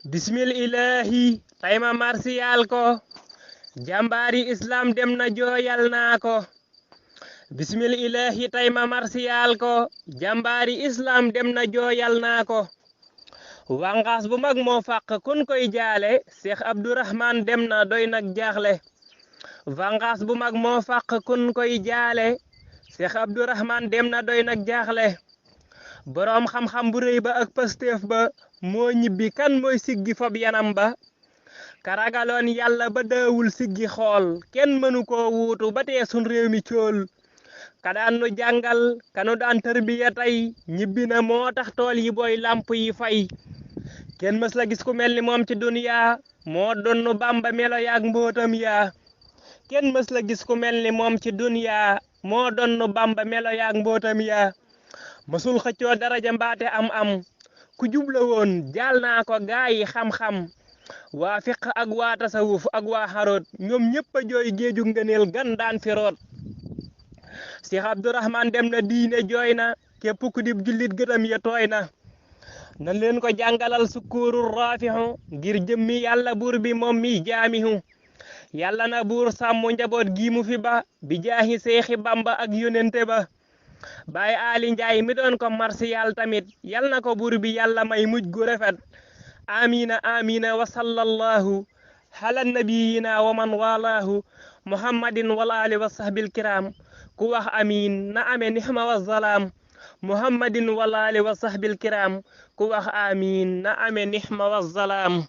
bismil ilahi tay ma marsiyal ko jàmbaari islam dem na jooyal naa ko bismil ilahi tay ma marsiyal ko jàmbaari islam dem na jooyal naa ko wangaas bu mag moo fàq kun koy jaale Cheikh Abdourahman dem na doy nag jaaxle wangaas bu mag moo fàq kun koy jaale Cheikh Abdourahman dem na doy nag jaaxle boroom xam-xam bu rëy ba ak Pastef ba moo ñibbi kan mooy siggi fob yanam ba karagaloon yàlla ba daawul siggi xool kenn mënu koo wuutu ba tee sun réew mi cool ka daan nu jàngal kanu daan tërbiya tey ñibbi na moo tax tool yi booy làmp yi fay kenn mës la gis ku mel ni moom ci duniya moo donnu Bàmba melo yaak mbootam yaa kenn mës la gis ku mel ni moom ci duniya moo donnu Bàmba melo yaak mbootam yaa mësul xëccoo daraja mbaate am ku jubla woon jaal naa ko gaa yi xam-xam waa fiq ak waa tasawuf ak waa xaroot ñoom ñëpp a jooy géeju ngëneel gan daan fi root Cheikh Abdourahman dem na diine jooy na képp ku dib jullit gëtam ya tooy na nan leen ko jàngalal sukkuuru raafixu ngir jëmmi yàlla buur bi moom mi jaamihu yàlla na buur sàmm njaboot gi mu fi ba bi jaahi seexi Bamba ak yonente ba Baay Ali Njaay mi doon ko marsiyal tamit yal na ko buur bi yàlla may mujj gu rafet amina amina wa sallallahu ala nabiyina wa man walaahu muhammadin wal ali wa sahbil kiram ku wax amin na ame nixma wa zalaam muhammadin wal ali wa sahbil kiram ku wax amin na ame nixma wa zalaam